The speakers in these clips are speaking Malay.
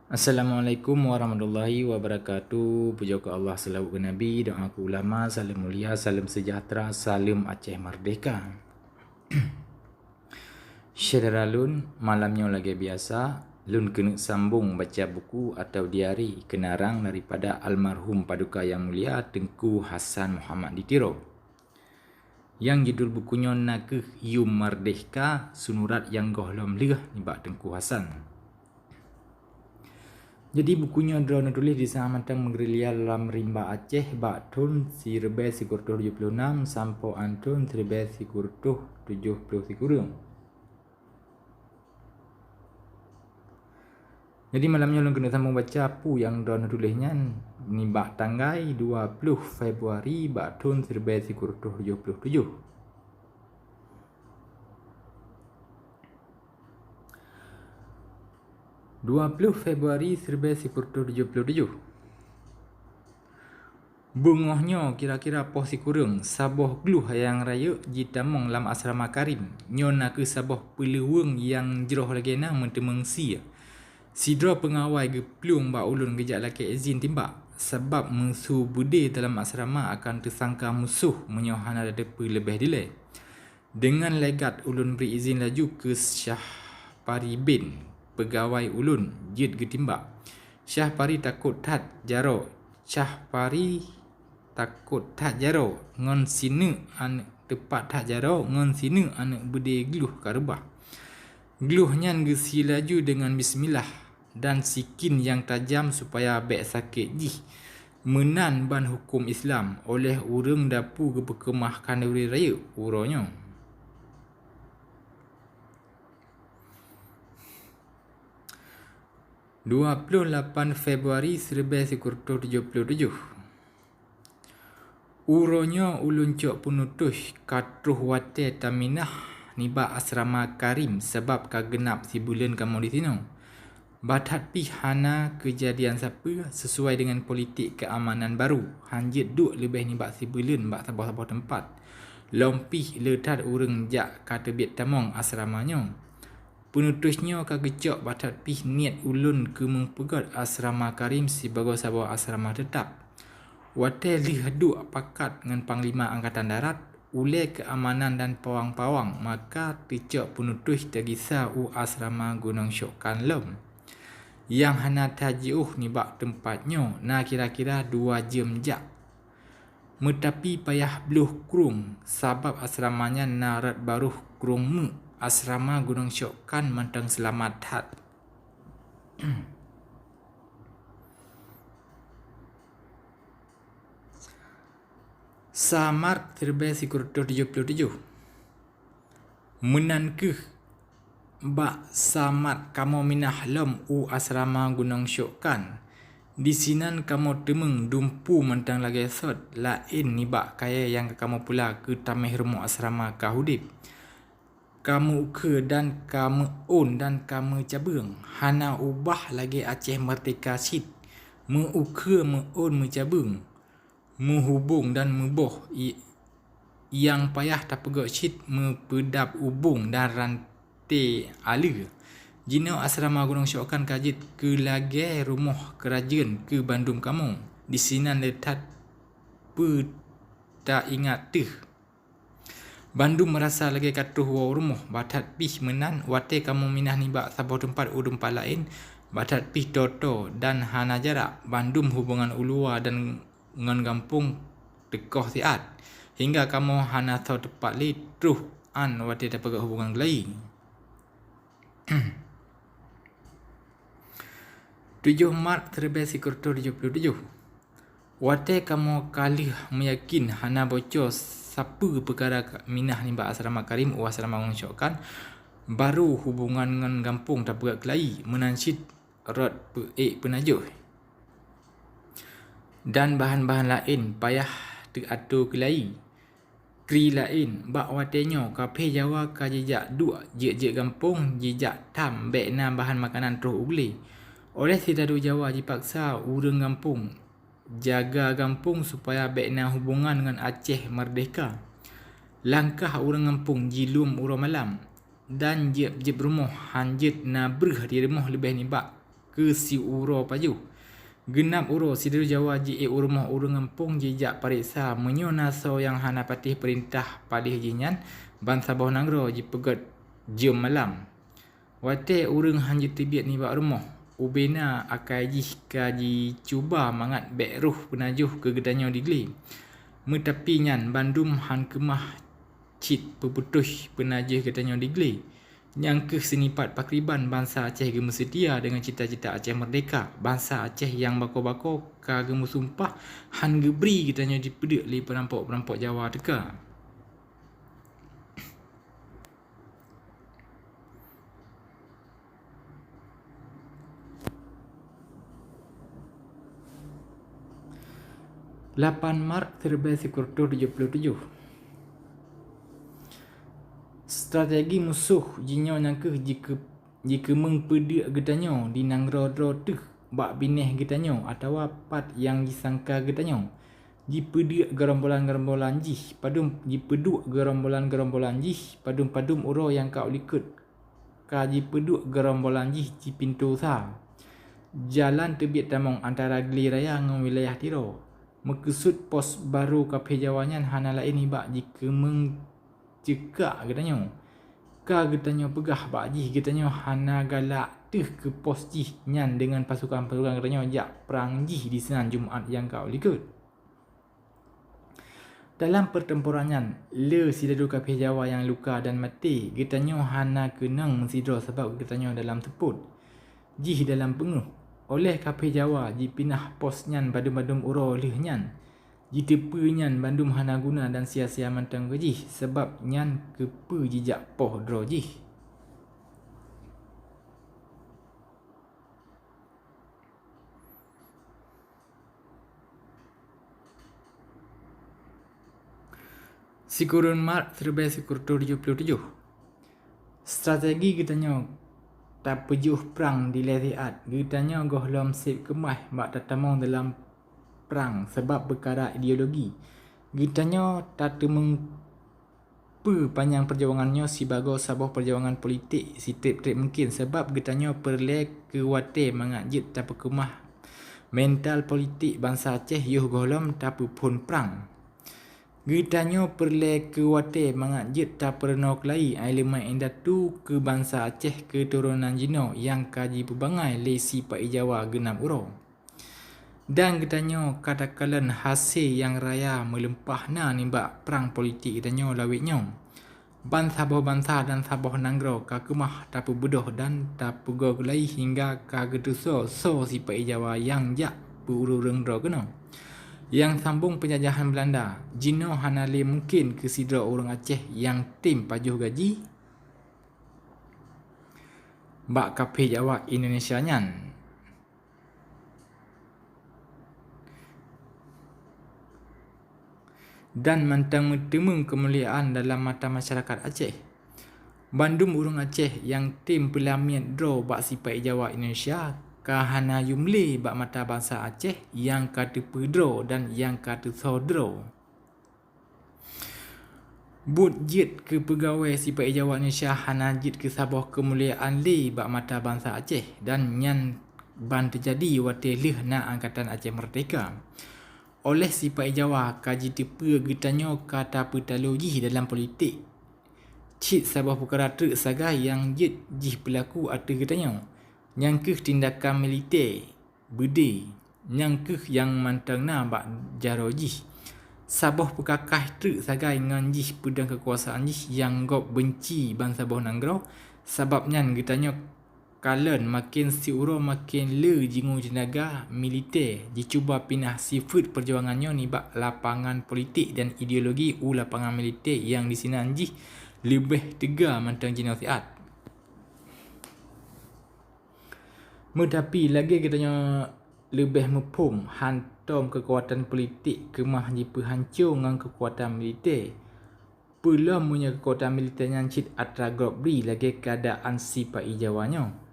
Assalamualaikum warahmatullahi wabarakatuh. Puja ke Allah, selawat ke Nabi, doa ke ulama, salam mulia, salam sejahtera, salam Aceh Merdeka. Saudara Lun, malamnya lagi biasa, Lun kena sambung baca buku atau diari kenarang daripada almarhum Paduka Yang Mulia Tengku Hassan Muhammad Ditiro. Yang judul bukunya Nakeh Yum Merdeka, Sunurat Yang Gohlom Leh Nibak Tengku Hassan. Jadi bukunya drone tulis di Sahamantang Menggerilya dalam Rimba Aceh bak tahun 1976 sampai antun 1973. Jadi malamnya lu kena sambung baca apa yang drone tulisnya ni bak tanggai 20 Februari bak tahun 1977. 20 Februari 1977. Bungahnya kira-kira posi kurang sabah gluh yang raya jitamong lam asrama Karim. Nyona ke sabah peluang yang jeroh lagi nang mentemengsi. Sidra pengawai ge pelung ba ulun gejak laki izin timbak. Sebab musuh bude dalam asrama akan tersangka musuh menyohana depa lebih delay. Dengan legat ulun beri izin laju ke Syah Pari bin pegawai ulun jid getimbak. Syah Pari takut tat jaro. Syah Pari takut tat jaro ngon sine anak tepat tat jaro ngon sine anak bede gluh karbah. Gluh nyan gesi laju dengan bismillah dan sikin yang tajam supaya bek sakit jih. Menan ban hukum Islam oleh urang dapu ke Kemah Kanduri Raya uronya. (28 Februari 1977). Uronya ulun cok penutush katruh wate taminah niba asrama Karim sebab kagenap si bulan kamu di sini. Batat pihana kejadian siapa sesuai dengan politik keamanan baru. Hanjit duk lebih niba si bulan bak sabah-sabah tempat. Lompih letat urang jak kata biat tamong asramanya. Penutusnya kagecok batat pih niat ulun ke mempegat asrama Karim sebagai sebuah asrama tetap. Wate lih duk pakat dengan Panglima Angkatan Darat, ulai keamanan dan pawang-pawang, maka ticok penutus tergisa asrama Gunung Syokkan lem. Yang hana tajiuh ni bak tempatnya, na kira-kira 2 jam jak. Metapi payah beluh kurung, sabab asramanya narat baruh kurung mu. Asrama Gunung Syokkan mantang selamat hat. Samart 1977. Menankeh bak samat kamu minah lom asrama Gunung Syokkan. Di sinan kamu temeng dumpu mantang lagi sot lain ni bak kaya yang kamu pula ke tameh rumah asrama kahudip. Kamu ke dan kamu on dan kamu cabang. Hana ubah lagi Aceh Merdeka Sid. Meuke meon mencabang. Menghubung dan meboh. Yang payah tak pegak Sid mempedap ubung dan rantai ala. Jino asrama Gunung Syokkan kajit ke lagi rumah kerajaan ke Bandung kamu. Di sinan letak tak ingat teh. Bandung merasa lagi katuh wa rumah batat pih menan wate kamu minah nibak sabah tempat tempat lain batat pih toto dan hana jarak Bandung hubungan ulua dan ngan kampung tekoh siat hingga kamu hana tahu tepat li truh an wate dapat hubungan lain. 7 Mac 1977. Wate kamu kali meyakin hana bocor siapa perkara minah ni bak asrama Karim asrama Gunung Syokkan baru hubungan dengan kampung tak berat kelai menansid rot penajuh dan bahan-bahan lain payah teratur kelai kri lain bak watenya kape Jawa ka jejak dua jejak kampung jejak tam bekna bahan makanan terus ugli oleh sidadu Jawa dipaksa urang kampung jaga kampung supaya bekna hubungan dengan Aceh Merdeka. Langkah orang kampung jilum urang malam dan jeb rumah hanjit na breh di rumah lebih nibak ke si uro paju. Genap uro si deru Jawa ji urumah urung ngempung jejak pariksa menyo naso yang hana patih perintah palih jinyan ban Sabah Nangro ji pegat jam malam. Wate urung hanji tibiat ni bak rumah. Ubena akai ji kaji cuba mangat bek ruh penajuh ke gedanyo digli. Metapi nyan bandum han kemah cit peputuh penajuh gedanyo digli. Yang ke senipat pakriban bangsa Aceh gemu setia dengan cita-cita Aceh merdeka. Bangsa Aceh yang bako-bako ka gemu sumpah han geberi gedanyo dipedek li perampok-perampok Jawa teka. Maret 1977. Strategi musuh jinyo nangkeh jika mengpedik gedanyo di nangro-ro teh bak bineh gedanyo atau pat yang disangka gedanyo. Jipedik gerombolan-gerombolan jih padum jipeduk gerombolan-gerombolan jih padum-padum uro yang kau likut. Ka jipeduk gerombolan jih di pintu sa. Jalan tebiat tamong antara Geli Raya dengan wilayah Tiro. Mekesud pos baru Kapeh Jawanyan hana lain ibak jika cekak getanyo. Ka getanyo pegah bak jih getanyo hana galak teh ke pos jih nyan dengan pasukan-pasukan getanyo jak perang jih di Senan Jumaat yang kau likut. Dalam pertempurannya, le sidadu Kapeh Jawa yang luka dan mati, getanyo hana kenang mensidro sebab getanyo dalam teput. Jih dalam penguh. Oleh Kapeh Jawa dipinah pos nyan badum-badum uro leh nyan. Jitepe nyan bandum hana guna dan sia-sia mantang gejih sebab nyan kepe jejak poh dro jih. Sikurun Maret 1977. Strategi getanyo tak pejuh perang di Lesiat. Getanyo gohlom sip kemah bak tatamong dalam perang sebab perkara ideologi. Getanyo tak temeng panjang perjuangannya sebagai sebuah perjuangan politik si trip-trip mungkin sebab getanyo perle ke wate mangajit tak kemah mental politik bangsa Aceh yuh gohlom tak pun perang. Getanyo perle ke wate mangajit tak pernah kelai elemen indatu ke bangsa Aceh keturunan Jino yang kaji pebangai lesi Pak Jawa genap uro. Dan getanyo katakan hasil yang raya melempah na nimbak perang politik getanyo lawitnyo. Ban Sabah bangsa dan Sabah Nangro ka kemah tapu bedoh dan tapu golai hingga ka getuso so si Pak Jawa yang jak beurureng dro kena. Yang sambung penjajahan Belanda, Jino hanale mungkin ke sidra orang Aceh yang tim pajuh gaji bak Kapeh Jawa Indonesia nyan. Dan mantang mentemung kemuliaan dalam mata masyarakat Aceh. Bandum urang Aceh yang tim pelamian dro bak sipai Jawa Indonesia kahana yumli bak mata bangsa Aceh yang kata pedro dan yang kata sodro. But jit ke pegawai sipai Jawa Indonesia hana jit ke sabah kemuliaan li bak mata bangsa Aceh dan nyan ban terjadi wate lih na Angkatan Aceh Merdeka. Oleh sipai Jawa kaji tipe getanyo kata petalogi dalam politik. Cit sabah perkara truk sagai yang jit jih pelaku atu getanyo. Nyangkeh tindakan militer bede. Nyangkeh yang mantang na bak jaro jih. Sabah pekakah truk sagai ngan jih pedang kekuasaan jih yang gop benci bangsa Sabah Nanggro. Sebab nyan getanyo kalen makin si uro makin le jingu tenaga militer dicuba pinah sifat perjuangannya ni bak lapangan politik dan ideologi lapangan militer yang di sini anjih lebih tegar mantang jinosiat. Tetapi lagi katanya lebih mepum hantom kekuatan politik kemah jipa hancur dengan kekuatan militer. Belum punya kekuatan militer yang cit atra gobri lagi keadaan si Pak Jawanya.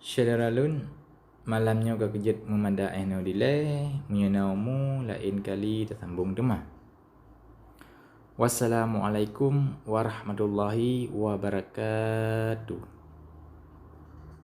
Saudara lun, malamnya gak kejut memanda delay, menyana mu lain kali tersambung demah. Wassalamualaikum warahmatullahi wabarakatuh.